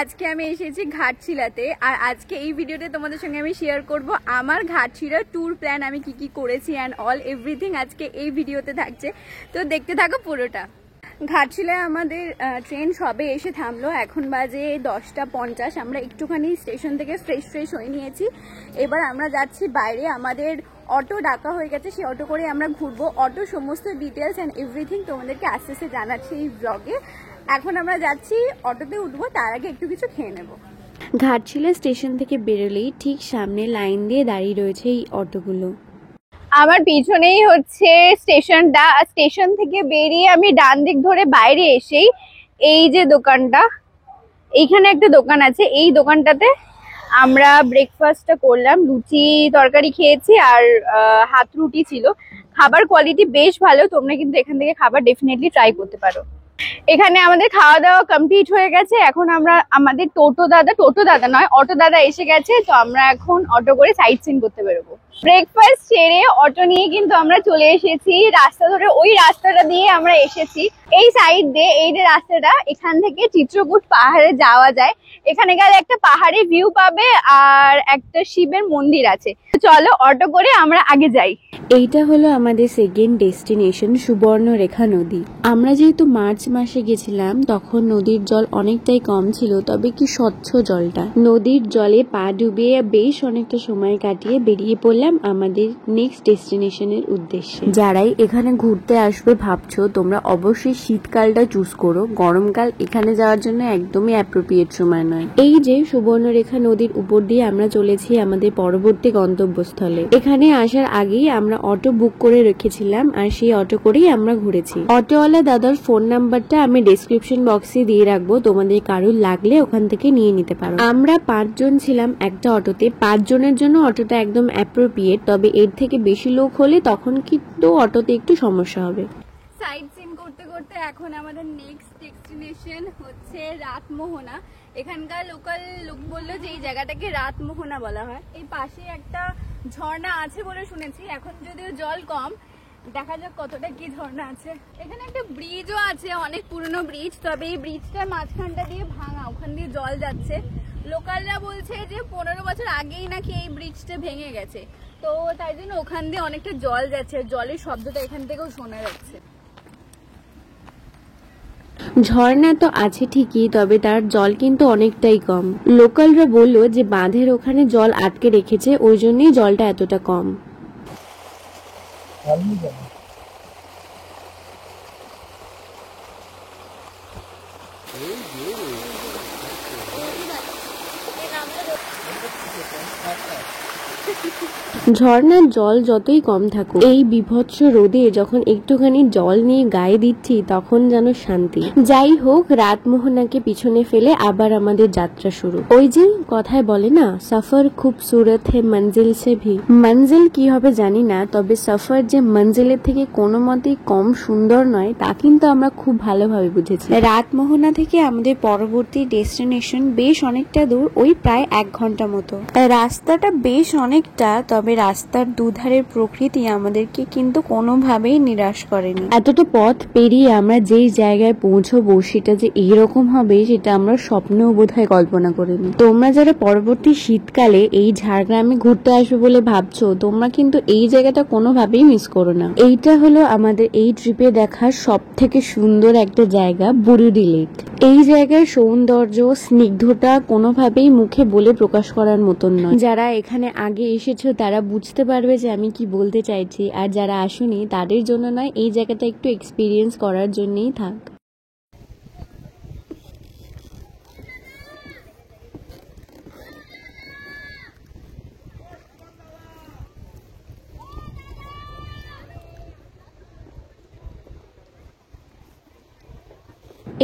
আজকে আমি এসেছি ঘাটশিলাতে, আর আজকে এই ভিডিওতে তোমাদের সঙ্গে আমি শেয়ার করব আমার ঘাটশিলা ট্যুর প্ল্যান, আমি কি করেছি অ্যান্ড অল এভরিথিং আজকে এই ভিডিওতে থাকছে। তো দেখতে থাকো পুরোটা। ঘাটশিলায় আমাদের ট্রেন সবে এসে থামলো, এখন বাজে 10:50। আমরা একটুখানি স্টেশন থেকে ফ্রেশ হয়ে নিয়েছি। এবার আমরা যাচ্ছি বাইরে, আমাদের অটো ডাকা হয়ে গেছে, সেই অটো করে আমরা ঘুরবো। অটো সমস্ত ডিটেলস অ্যান্ড এভরিথিং তোমাদেরকে আস্তে আস্তে জানাচ্ছি এই ব্লগে। এখন আমরা যাচ্ছি, অটোতে উঠবো, তার আগে একটু কিছু খেয়ে নেবো। ঘাটশিলা স্টেশন থেকে বেরোলেই ঠিক সামনে লাইন দিয়ে দাঁড়িয়ে রয়েছে এই অটোগুলো। আমার পিছনেই হচ্ছে স্টেশনটা। স্টেশন থেকে বেরিয়ে আমি ডান দিক ধরে বাইরে এসেই এই যে দোকানটা, এইখানে একটা দোকান আছে, এই দোকানটাতে আমরা ব্রেকফাস্টটা করলাম। লুচি তরকারি খেয়েছি আর হাত রুটি ছিল। খাবার কোয়ালিটি বেশ ভালো, তোমরা কিন্তু এখান থেকে খাবার ডেফিনেটলি ট্রাই করতে পারো। এখানে আমাদের খাওয়া দাওয়া কমপ্লিট হয়ে গেছে। এখন আমরা আমাদের টোটো দাদা নয়, অটো দাদা এসে গেছে। তো আমরা এখন অটো করে সাইট সিন করতে বেরোবো। ব্রেকফাস্ট সেরে অটো নিয়ে কিন্তু আমরা চলে এসেছি রাস্তা ধরে, ওই রাস্তাটা দিয়ে আমরা এসেছি। এই সাইড দিয়ে, এই যে রাস্তাটা, এখান থেকে চিত্রকূট পাহাড়ে যাওয়া যায়। এখানে গেলে একটা পাহাড়ি ভিউ পাবে আর একটা শিবের মন্দির আছে। চলো অটো করে আমরা আগে যাই। এইটা হলো আমাদের সেকেন্ড ডেস্টিনেশন, সুবর্ণরেখা নদী। আমরা যেহেতু মার্চ মাসে গেছিলাম, তখন নদীর জল অনেকটাই কম ছিল, তবে কি স্বচ্ছ জলটা। নদীর জলে পা ডুবিয়ে বেশ অনেকটা সময় কাটিয়ে বেরিয়ে পড়লাম আমাদের নেক্সট ডেস্টিনেশনের উদ্দেশ্যে। যারাই এখানে ঘুরতে আসবে ভাবছো, তোমরা অবশ্যই শীতকালটা চুজ করো, গরমকাল এখানে যাওয়ার জন্য একদমই অ্যাপ্রোপ্রিয়েট সময় নয়। এই যে সুবর্ণরেখা নদীর উপর দিয়ে আমরা চলেছি আমাদের পরবর্তী গন্তব্যস্থলে। এখানে আসার আগেই আমরা অটো বুক করে রেখেছিলাম, আর সেই অটো করেই আমরা ঘুরেছি। অটোওয়ালা দাদার ফোন নাম্বারটা আমি ডেসক্রিপশন বক্সে দিয়ে রাখবো, তোমাদের কারোর লাগলে ওখান থেকে নিয়ে নিতে পারো। আমরা 5 জন ছিলাম একটা অটোতে। 5 জনের জন্য অটোটা একদম অ্যাপ্রোপ্রিয়েট, তবে এর থেকে বেশি লোক হলে তখন কিন্তু অটোতে একটু সমস্যা হবে। সাইট সিন করতে করতে এখন আমাদের নেক্সট ডেস্টিনেশন হচ্ছে রাতমোহনা। এখানকার লোকাল লোক বললো যে এই জায়গাটাকে রাতমোহনা বলা হয়। এই পাশে একটা ঝর্ণা আছে বলে শুনেছি, এখন যদিও জল কম, দেখা যাক কতটা কি ঝর্ণা আছে। এখানে একটা ব্রিজও আছে, অনেক পুরনো ব্রিজ, তবে এই ব্রিজটার মাঝখানটা দিয়ে ভাঙা, ওখান দিয়ে জল যাচ্ছে। লোকালরা বলছে যে 15 বছর আগেই নাকি এই ব্রিজটা ভেঙে গেছে, তো তাই জন্য ওখান দিয়ে অনেকটা জল যাচ্ছে, জলের শব্দটা এখান থেকেও শোনা যাচ্ছে। ঝর্ণা তো আছে ঠিকই, তবে তার জল কিন্তু অনেকটাই কম। লোকালরা বললো যে বাঁধের ওখানে জল আটকে রেখেছে, ওই জন্যই জলটা এতটা কম। ঝর্ণার জল যতই কম থাকুক, এই বিভৎস রোদে যখন একটুখানি জল নিয়ে গায়ে দিচ্ছি, তখন যেন শান্তি। যাই হোক, রাতমোহনাকে পিছনে ফেলে আবার আমাদের যাত্রা শুরু। ওই যে কথায় বলে না, সফর খুবসুরত হে মঞ্জিল সে ভি। মঞ্জিল কি হবে জানি না, তবে সফর যে মঞ্জিলের থেকে কোনো মতেই কম সুন্দর নয়, তা কিন্তু আমরা খুব ভালোভাবে বুঝেছি। রাতমোহনা থেকে আমাদের পরবর্তী ডেস্টিনেশন বেশ অনেকটা দূর, ওই প্রায় 1 ঘন্টা মতো। রাস্তাটা বেশ অনেকটা, তবে রাস্তার দুধারের প্রকৃতি আমাদেরকে কিন্তু কোনোভাবেই নিরাশ করেনি। এতটা পথ পেরিয়ে আমরা যেই জায়গায় পৌঁছবো, সেটা যে এইরকম হবে সেটা আমরা স্বপ্নেও বোধহয় কল্পনা করিনি। তোমরা যারা পরবর্তী শীতকালে এই ঝাড়গ্রামে ঘুরতে আসবে বলে ভাবছো, তোমরা কিন্তু এই জায়গাটা কোনোভাবেই মিস করো না। এইটা হলো আমাদের এই ট্রিপে দেখার সব থেকে সুন্দর একটা জায়গা, বুরুডি লেক। এই জায়গার সৌন্দর্য, স্নিগ্ধতা কোনোভাবেই মুখে বলে প্রকাশ করার মতন নয়। যারা এখানে আগে এসেছো তারা বুঝতে পারবে যে আমি কি বলতে চাইছি, আর যারা আসুনি তাদের জন্য নয়, এই জায়গাটা একটু এক্সপিরিয়েন্স করার জন্যই থাক।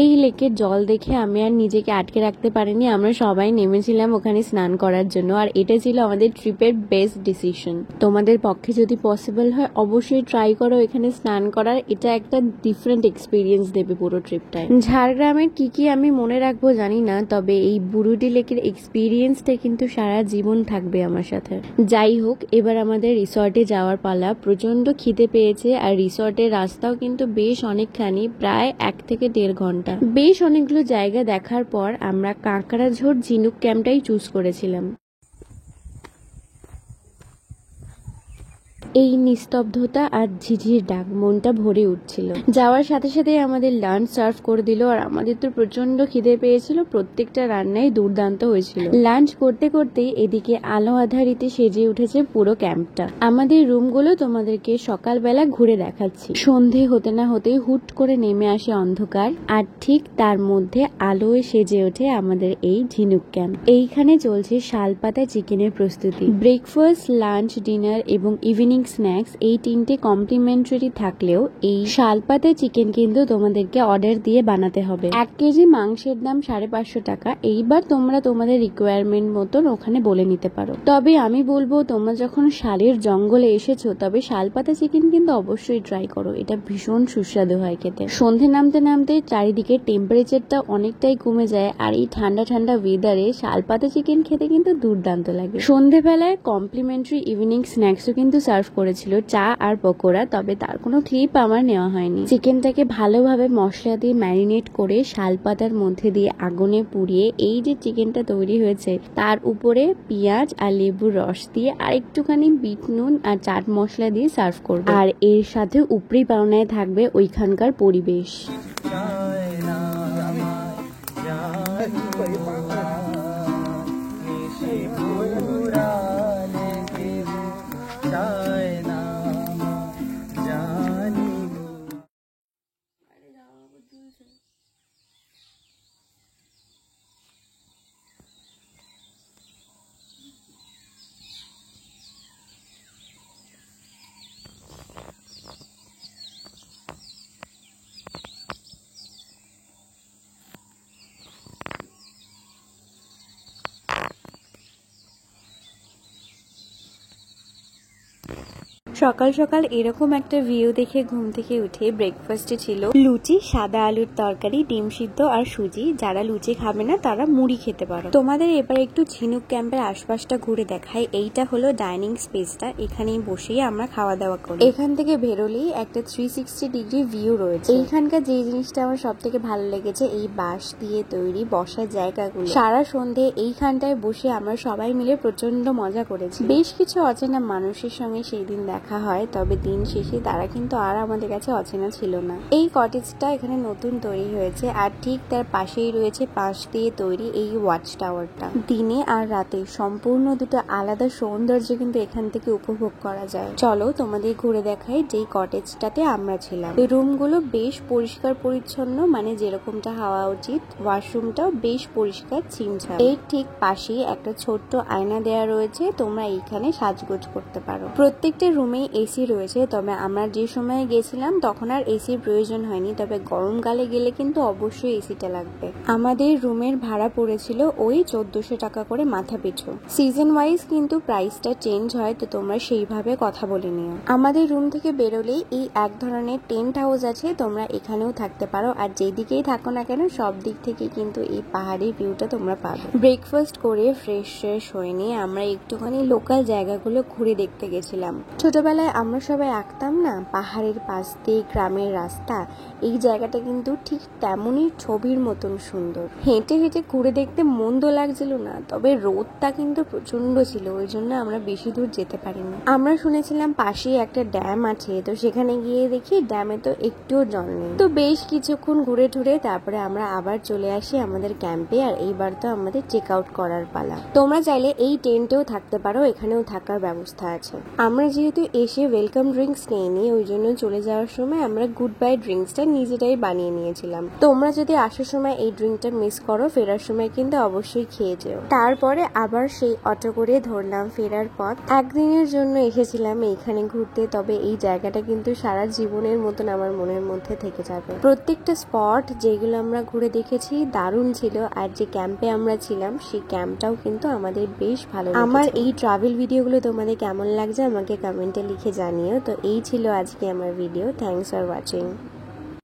এই লেকের জল দেখে আমি আর নিজেকে আটকে রাখতে পারিনি। আমরা সবাই নেমেছিলাম ওখানে স্নান করার জন্য, আর এটা ছিল আমাদের ট্রিপের বেস্ট ডিসিশন। তোমাদের পক্ষে যদি পসিবল হয় অবশ্যই ট্রাই করো এখানে স্নান করার, এটা একটা ডিফারেন্ট এক্সপিরিয়েন্স দেবে পুরো ট্রিপটায়। ঝাড়গ্রামের কি আমি মনে রাখবো জানি না, তবে এই বুরুডি লেকের এক্সপিরিয়েন্সটা কিন্তু সারা জীবন থাকবে আমার সাথে। যাই হোক, এবার আমাদের রিসর্টে যাওয়ার পালা। প্রচন্ড খিদে পেয়েছে, আর রিসর্টের রাস্তাও কিন্তু বেশ অনেকখানি, প্রায় 1 থেকে 1.5 ঘন্টা। জায়গাটা। বেশ অনেকগুলো জায়গা দেখার পর আমরা কাঁকড়াঝোড় ঝিনুক ক্যাম্পটাই চুজ করেছিলাম। এই নিস্তব্ধতা আর ঝিঝির ডাক মনটা ভরে উঠছিল। যাওয়ার সাথে সাথে আমাদের লাঞ্চ সার্ভ করে দিল, আর আমাদের তো প্রচন্ড খিদে পেয়েছিল। প্রত্যেকটা রান্নাই দুর্দান্ত হয়েছিল। লাঞ্চ করতে করতে এদিকে আলো আধারিতে সেজে উঠেছে পুরো ক্যাম্পটা। আমাদের রুমগুলো তোমাদেরকে সকালবেলা ঘুরে দেখাচ্ছি। সন্ধে হতে না হতে হুট করে নেমে আসে অন্ধকার, আর ঠিক তার মধ্যে আলোয় সেজে ওঠে আমাদের এই ঝিনুক ক্যাম্প। এইখানে চলছে শালপাতা চিকেনের প্রস্তুতি। ব্রেকফাস্ট, লাঞ্চ, ডিনার এবং ইভিনিং স্ন্যাক্স এই তিনটে কমপ্লিমেন্টারি থাকলেও এই শালপাতা চিকেন কিন্তু তোমাদেরকে অর্ডার দিয়ে বানাতে হবে। 1 কেজি মাংসের দাম 550 টাকা। এইবার তোমরা তোমাদের রিকোয়ারমেন্ট মতন ওখানে বলে নিতে পারো। তবে আমি বলবো, তোমরা যখন শালের জঙ্গলে এসেছো তবে শালপাতা চিকেন কিন্তু অবশ্যই ট্রাই করো। এটা ভীষণ সুস্বাদু হয় খেতে। সন্ধে নামতে নামতে চারিদিকে টেম্পারেচারটা অনেকটাই কমে যায়, আর এই ঠান্ডা ঠান্ডা ওয়েদারে শালপাতা চিকেন খেতে কিন্তু দুর্দান্ত লাগে। সন্ধেবেলায় কমপ্লিমেন্টারি ইভিনিং স্ন্যাক্সও কিন্তু সার্ভ করেছিল, চা আর পকোড়া। তবে তার কোনো ক্লিপ আমার নেওয়া হয়নি। চিকেনটাকে ভালোভাবে মশলা দিয়ে ম্যারিনেট করে শালপাতার মধ্যে দিয়ে আগুনে পুড়িয়ে এই যে চিকেনটা তৈরি হয়েছে তার উপরে পেঁয়াজ আর লেবুর রস দিয়ে আর একটুখানি বিট নুন আর চাট মশলা দিয়ে সার্ভ করবে। আর এর সাথে উপরি পাওনায় থাকবে ওইখানকার পরিবেশ। সকাল সকাল এরকম একটা ভিউ দেখে ঘুম থেকে উঠে ব্রেকফাস্টে ছিল লুচি, সাদা আলুর তরকারি, ডিম সিদ্ধ আর সুজি। যারা লুচি খাবে না তারা মুড়ি খেতে পারো। তোমাদের এবার একটু ঝিনুক ক্যাম্পের আশপাশটা ঘুরে দেখাই। এইটা হলো ডাইনিং স্পেসটা। এখানেই বসেই আমরা খাওয়া দাওয়া করি। এখান থেকে বেরোলেই একটা 360 ডিগ্রি ভিউ রয়েছে। এইখানকার যে জিনিসটা আমার সব থেকে ভালো লেগেছে, এই বাঁশ দিয়ে তৈরি বসার জায়গাগুলো। সারা সন্ধে এইখানটায় বসে আমরা সবাই মিলে প্রচন্ড মজা করেছি। বেশ কিছু অচেনা মানুষের সঙ্গে সেই দিন দেখা হয়, তবে দিন শেষে তারা কিন্তু আর আমাদের কাছে অচেনা ছিল না। এই কটেজটা এখানে নতুন তৈরি হয়েছে, আর ঠিক তার পাশেই রয়েছে বাঁশ দিয়ে তৈরি এই ওয়াচ টাওয়ারটা। দিনে আর রাতে সম্পূর্ণ দুটো আলাদা সৌন্দর্য কিন্তু এখান থেকে উপভোগ করা যায়। চলো তোমাদের ঘুরে দেখাই যেই কটেজটাতে আমরা ছিলাম। রুমগুলো বেশ পরিষ্কার পরিচ্ছন্ন, মানে যেরকমটা হওয়া উচিত। ওয়াশরুমটাও বেশ পরিষ্কার ছিমছাম। এর ঠিক পাশেই একটা ছোট্ট আয়না দেওয়া রয়েছে, তোমরা এইখানে সাজগোজ করতে পারো। প্রত্যেকটা রুমে এসি রয়েছে, তবে আমরা যে সময় গেছিলাম তখন আর এসির প্রয়োজন হয়নি। তবে গরমকালে গেলে কিন্তু অবশ্যই এসিটা লাগবে। আমাদের রুমের ভাড়া পড়েছিল ওই 1400 টাকা করে মাথা পিছু। সিজন ওয়াইজ কিন্তু প্রাইসটা চেঞ্জ হয়, তো তোমরা সেইভাবে কথা বলে নিও। আমাদের রুম থেকে বেরোলেই এই এক ধরনের টেন্ট হাউস আছে, তোমরা এখানেও থাকতে পারো। আর যেদিকেই থাকো না কেন সব দিক থেকে কিন্তু এই পাহাড়ি ভিউটা তোমরা পাবে। ব্রেকফাস্ট করে ফ্রেশ হয়ে নিয়ে আমরা একটুখানি লোকাল জায়গাগুলো ঘুরে দেখতে গেছিলাম। ছোটবেলায় আমরা সবাই আঁকতাম না পাহাড়ের পাশ দিয়ে গ্রামের রাস্তা, এই জায়গাটা কিন্তু ঠিক তেমনই ছবির মতন সুন্দর। হেঁটে হেঁটে ঘুরে দেখতে মন্দ লাগছিল না, তবে রোদটা কিন্তু প্রচন্ড ছিল, ওই জন্য আমরা বেশি দূর যেতে পারিনি। আমরা শুনেছিলাম পাশেই একটা ড্যাম আছে, তো সেখানে গিয়ে দেখি ড্যামে তো একটুও জল নেই। তো বেশ কিছুক্ষণ ঘুরে টুরে তারপরে আমরা আবার চলে আসি আমাদের ক্যাম্পে। আর এইবার তো আমাদের চেক আউট করার পালা। তোমরা চাইলে এই টেন্টেও থাকতে পারো, এখানেও থাকার ব্যবস্থা আছে। আমরা যেহেতু এসে ওয়েলকাম ড্রিঙ্কস নেইনি, ওই জন্য চলে যাওয়ার সময় আমরা গুড বাই ড্রিঙ্কসটা নিজেরাই বানিয়ে নিয়েছিলাম। তোমরা যদি আসার সময় এই ড্রিঙ্কটা মিস করো, ফেরার সময় কিন্তু অবশ্যই খেয়ে যেও। তারপরে আবার সেই অটো করে ধরলাম ফেরার পথ। একদিনের জন্য এসেছিলাম এইখানে ঘুরতে, তবে এই জায়গাটা কিন্তু সারা জীবনের মতন আমার মনের মধ্যে থেকে যাবে। প্রত্যেকটা স্পট যেগুলো আমরা ঘুরে দেখেছি দারুণ ছিল, আর যে ক্যাম্পে আমরা ছিলাম সেই ক্যাম্পটাও কিন্তু আমাদের বেশ ভালো লেগেছে। আমার এই ট্রাভেল ভিডিওগুলো তোমাদের কেমন লাগছে আমাকে কমেন্টে লিখে জানিও। তো এই ছিল আজকে আমার ভিডিও। Thanks for watching.